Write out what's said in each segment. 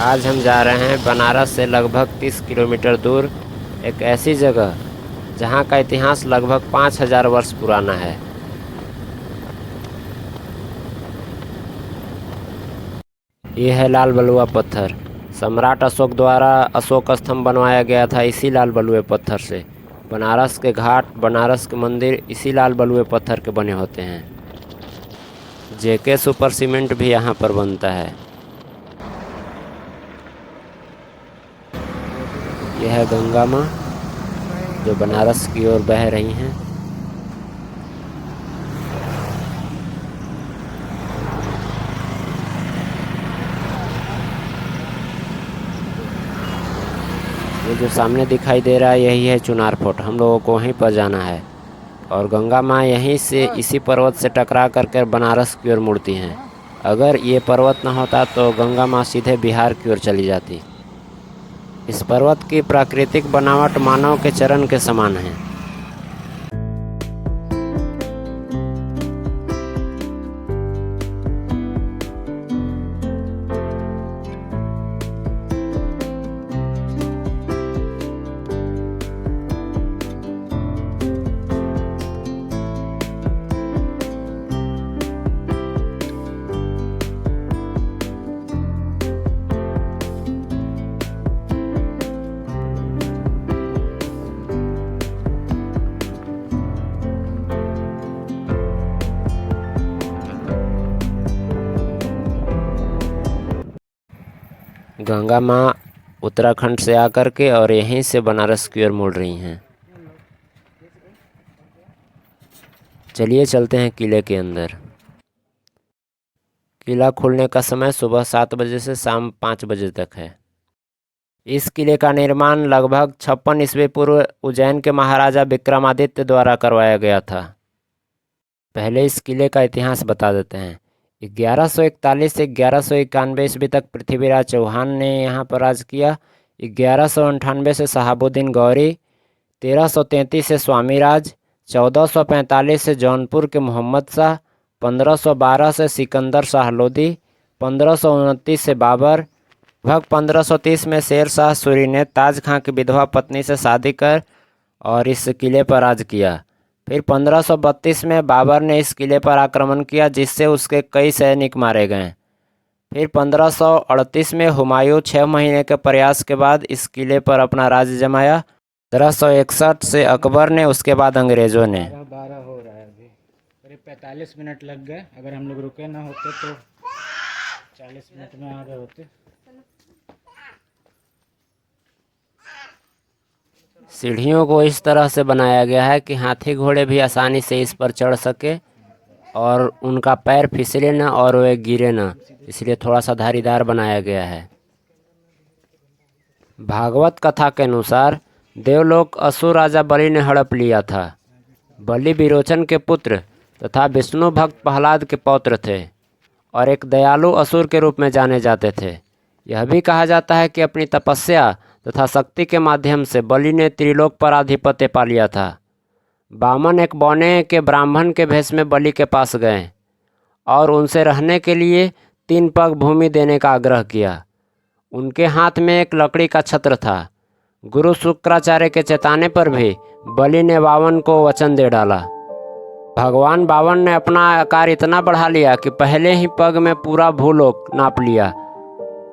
आज हम जा रहे हैं बनारस से लगभग 30 किलोमीटर दूर एक ऐसी जगह जहां का इतिहास लगभग 5000 वर्ष पुराना है। ये है लाल बलुआ पत्थर। सम्राट अशोक द्वारा अशोक स्तंभ बनवाया गया था इसी लाल बलुए पत्थर से। बनारस के घाट, बनारस के मंदिर इसी लाल बलुए पत्थर के बने होते हैं। जेके सुपर सीमेंट भी यहाँ पर बनता है। यह है गंगा माँ जो बनारस की ओर बह रही हैं। ये जो सामने दिखाई दे रहा है यही है चुनार फोर्ट। हम लोगों को वहीं पर जाना है और गंगा माँ यहीं से इसी पर्वत से टकरा कर बनारस की ओर मुड़ती हैं। अगर ये पर्वत न होता तो गंगा माँ सीधे बिहार की ओर चली जाती। इस पर्वत की प्राकृतिक बनावट मानव के चरण के समान है। गंगा माँ उत्तराखंड से आकर के और यहीं से बनारस की ओर मुड़ रही हैं। चलिए चलते हैं किले के अंदर। किला खुलने का समय सुबह 7 बजे से शाम 5 बजे तक है। इस किले का निर्माण लगभग 56 ईस्वी पूर्व उज्जैन के महाराजा विक्रमादित्य द्वारा करवाया गया था। पहले इस किले का इतिहास बता देते हैं। 1141 से 1191 ईस्वी तक पृथ्वीराज चौहान ने यहाँ पर राज किया। 1198 से शहाबुद्दीन गौरी, 1333 से स्वामीराज, 1445 से जौनपुर के मोहम्मद शाह, 1512 से सिकंदर शाह लोदी, 1529 से बाबर, लगभग 1530 में शेर शाह सूरी ने ताज खां की विधवा पत्नी से शादी कर और इस किले पर राज किया। फिर 1532 में बाबर ने इस किले पर आक्रमण किया जिससे उसके कई सैनिक मारे गए। फिर 1538 में हुमायूं 6 महीने के प्रयास के बाद इस किले पर अपना राज्य जमाया। 1561 से अकबर ने, उसके बाद अंग्रेज़ों ने। 12 हो रहा है अभी, करीब 45 मिनट लग गए। अगर हम लोग रुके ना होते तो 40 मिनट में आ गए होते। सीढ़ियों को इस तरह से बनाया गया है कि हाथी घोड़े भी आसानी से इस पर चढ़ सके और उनका पैर फिसले न और वे गिरे न, इसलिए थोड़ा सा धारीदार बनाया गया है। भागवत कथा के अनुसार देवलोक असुर राजा बलि ने हड़प लिया था। बलि विरोचन के पुत्र तथा विष्णु भक्त प्रहलाद के पौत्र थे और एक दयालु असुर के रूप में जाने जाते थे। यह भी कहा जाता है कि अपनी तपस्या तथा शक्ति के माध्यम से बलि ने त्रिलोक पर आधिपत्य पा लिया था। वामन एक बौने के ब्राह्मण के भेष में बलि के पास गए और उनसे रहने के लिए 3 पग भूमि देने का आग्रह किया। उनके हाथ में एक लकड़ी का छत्र था। गुरु शुक्राचार्य के चेताने पर भी बलि ने वामन को वचन दे डाला। भगवान वामन ने अपना आकार इतना बढ़ा लिया कि पहले ही पग में पूरा भूलोक नाप लिया।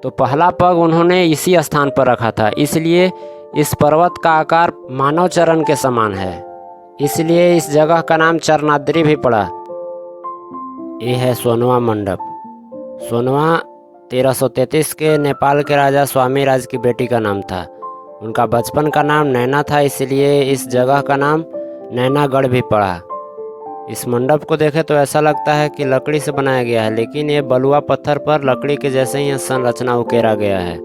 तो पहला पग उन्होंने इसी स्थान पर रखा था, इसलिए इस पर्वत का आकार मानव चरण के समान है। इसलिए इस जगह का नाम चरनाद्रि भी पड़ा। ये है सोनवा मंडप। सोनवा 1333 के नेपाल के राजा स्वामीराज की बेटी का नाम था। उनका बचपन का नाम नैना था, इसलिए इस जगह का नाम नैनागढ़ भी पड़ा। इस मंडप को देखें तो ऐसा लगता है कि लकड़ी से बनाया गया है, लेकिन ये बलुआ पत्थर पर लकड़ी के जैसे ही संरचना उकेरा गया है।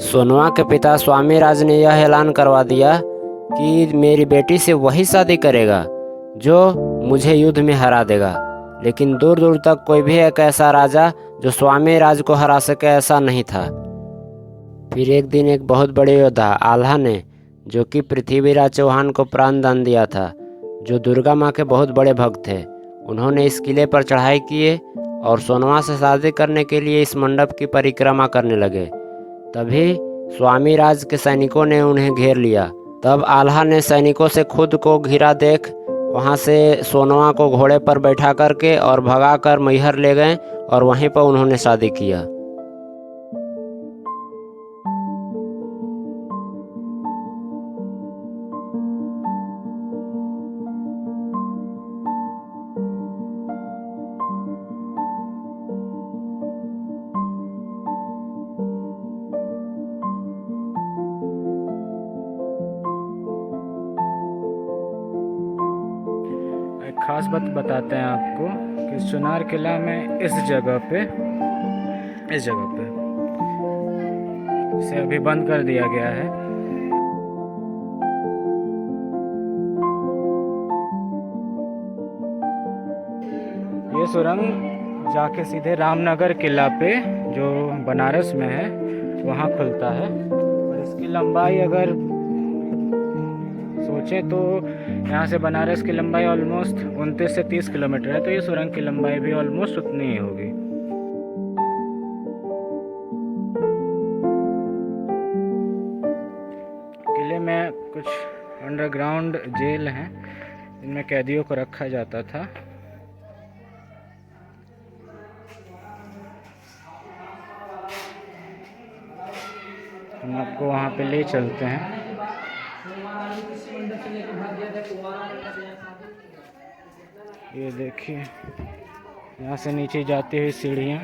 सोनवा के पिता स्वामीराज ने यह ऐलान करवा दिया कि मेरी बेटी से वही शादी करेगा जो मुझे युद्ध में हरा देगा। लेकिन दूर दूर तक कोई भी एक ऐसा राजा जो स्वामीराज को हरा सके ऐसा नहीं था। फिर एक दिन एक बहुत बड़े योद्धा आल्हा ने, जो कि पृथ्वीराज चौहान को प्राण दान दिया था, जो दुर्गा माँ के बहुत बड़े भक्त थे, उन्होंने इस किले पर चढ़ाई किए और सोनवा से शादी करने के लिए इस मंडप की परिक्रमा करने लगे। तभी स्वामी राज के सैनिकों ने उन्हें घेर लिया। तब आल्हा ने सैनिकों से खुद को घिरा देख वहां से सोनवा को घोड़े पर बैठा करके और भगाकर मैहर ले गए और वहीं पर उन्होंने शादी किया। एक ख़ास बात बताते हैं आपको कि सुनार किला में इस जगह पे इसे अभी बंद कर दिया गया है। ये सुरंग जाके सीधे रामनगर किला पे जो बनारस में है वहाँ खुलता है। और इसकी लंबाई अगर सोचें तो यहाँ से बनारस की लंबाई ऑलमोस्ट 29 से 30 किलोमीटर है, तो ये सुरंग की लंबाई भी ऑलमोस्ट उतनी ही होगी। किले में कुछ अंडरग्राउंड जेल हैं जिनमें कैदियों को रखा जाता था। हम आपको वहाँ पे ले चलते हैं। ये देखिए, यहाँ से नीचे जाती हुई सीढ़ियाँ।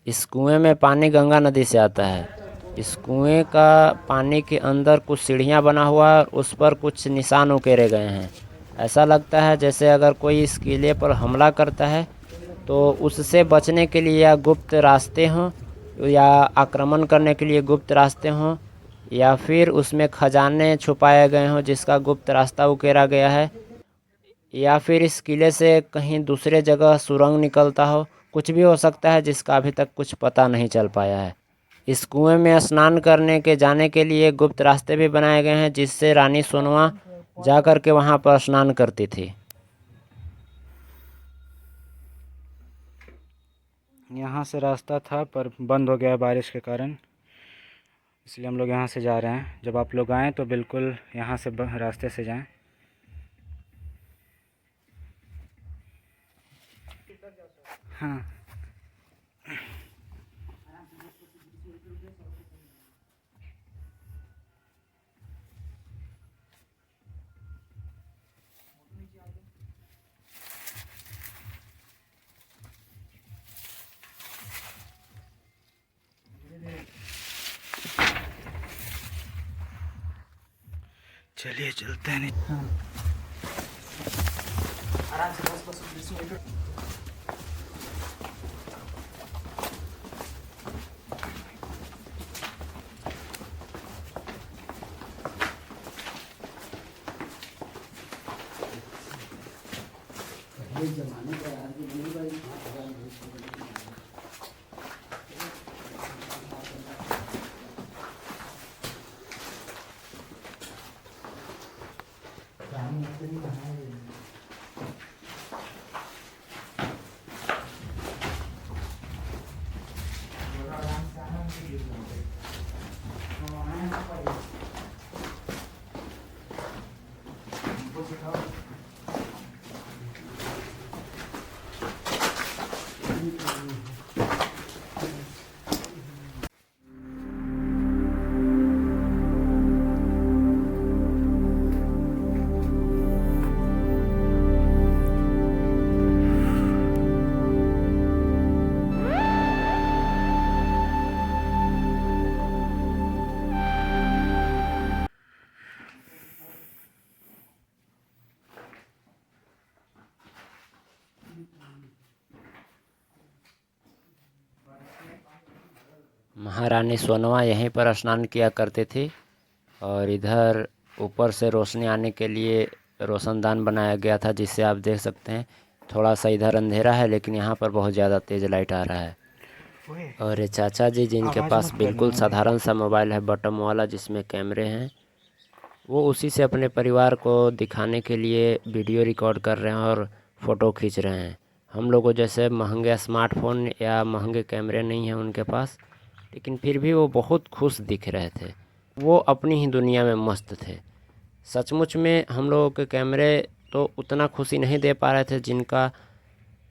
इस कुएं में पानी गंगा नदी से आता है। इस कुएं का पानी के अंदर कुछ सीढ़ियां बना हुआ है और उस पर कुछ निशान उकेरे गए हैं। ऐसा लगता है जैसे अगर कोई इस किले पर हमला करता है तो उससे बचने के लिए या गुप्त रास्ते हों या आक्रमण करने के लिए गुप्त रास्ते हों या फिर उसमें खजाने छुपाए गए हों जिसका गुप्त रास्ता उकेरा गया है, या फिर इस किले से कहीं दूसरे जगह सुरंग निकलता हो। कुछ भी हो सकता है जिसका अभी तक कुछ पता नहीं चल पाया है। इस कुएं में स्नान करने के जाने के लिए गुप्त रास्ते भी बनाए गए हैं जिससे रानी सोनवा जा कर के वहाँ पर स्नान करती थी। यहाँ से रास्ता था पर बंद हो गया बारिश के कारण, इसलिए हम लोग यहाँ से जा रहे हैं। जब आप लोग आएँ तो बिल्कुल यहाँ से रास्ते से जाएं। हाँ, चलिए चलते हैं। हाँ, आराम से बस। महारानी सोनवा यहीं पर स्नान किया करती थी। और इधर ऊपर से रोशनी आने के लिए रोशनदान बनाया गया था, जिससे आप देख सकते हैं थोड़ा सा इधर अंधेरा है लेकिन यहाँ पर बहुत ज़्यादा तेज़ लाइट आ रहा है। और ये चाचा जी जिनके पास बिल्कुल साधारण सा मोबाइल है बटन वाला जिसमें कैमरे हैं, वो उसी से अपने परिवार को दिखाने के लिए वीडियो रिकॉर्ड कर रहे हैं और फ़ोटो खींच रहे हैं। हम लोगों जैसे महंगे स्मार्टफोन या महंगे कैमरे नहीं हैं उनके पास, लेकिन फिर भी वो बहुत खुश दिख रहे थे। वो अपनी ही दुनिया में मस्त थे। सचमुच में हम लोगों के कैमरे तो उतना खुशी नहीं दे पा रहे थे जिनका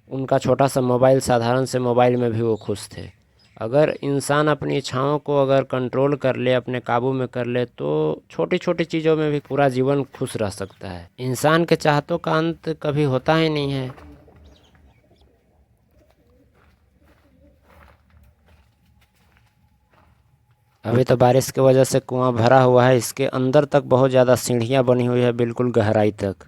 उनका छोटा सा मोबाइल, साधारण से मोबाइल में भी वो खुश थे। अगर इंसान अपनी इच्छाओं को अगर कंट्रोल कर ले, अपने काबू में कर ले, तो छोटी छोटी चीज़ों में भी पूरा जीवन खुश रह सकता है। इंसान के चाहतों का अंत कभी होता ही नहीं है। अभी तो बारिश की वजह से कुआं भरा हुआ है, इसके अंदर तक बहुत ज़्यादा सीढ़ियाँ बनी हुई है, बिल्कुल गहराई तक।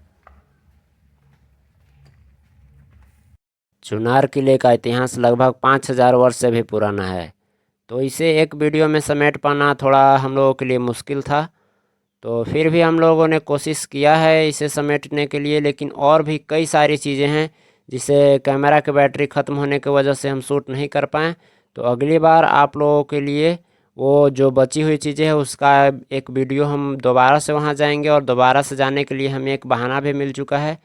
चुनार किले का इतिहास लगभग 5000 वर्ष से भी पुराना है, तो इसे एक वीडियो में समेट पाना थोड़ा हम लोगों के लिए मुश्किल था। तो फिर भी हम लोगों ने कोशिश किया है इसे समेटने के लिए, लेकिन और भी कई सारी चीज़ें हैं जिसे कैमरा की बैटरी ख़त्म होने की वजह से हम शूट नहीं कर पाएँ। तो अगली बार आप लोगों के लिए वो जो बची हुई चीज़ें हैं उसका एक वीडियो हम दोबारा से वहाँ जाएंगे, और दोबारा से जाने के लिए हमें एक बहाना भी मिल चुका है।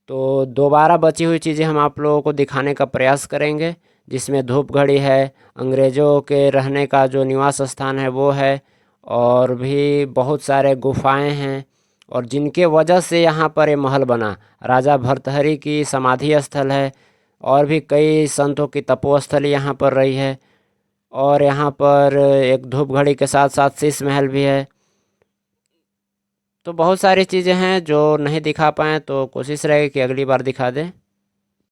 तो दोबारा बची हुई चीज़ें हम आप लोगों को दिखाने का प्रयास करेंगे, जिसमें धूप घड़ी है, अंग्रेज़ों के रहने का जो निवास स्थान है वो है, और भी बहुत सारे गुफाएं हैं, और जिनके वजह से यहाँ पर ये महल बना। राजा भर्तृहरि की समाधि स्थल है, और भी कई संतों की तपोस्थल यहाँ पर रही है, और यहाँ पर एक धूप घड़ी के साथ साथ शीश महल भी है। तो बहुत सारी चीज़ें हैं जो नहीं दिखा पाएँ, तो कोशिश रहेगी कि अगली बार दिखा दें।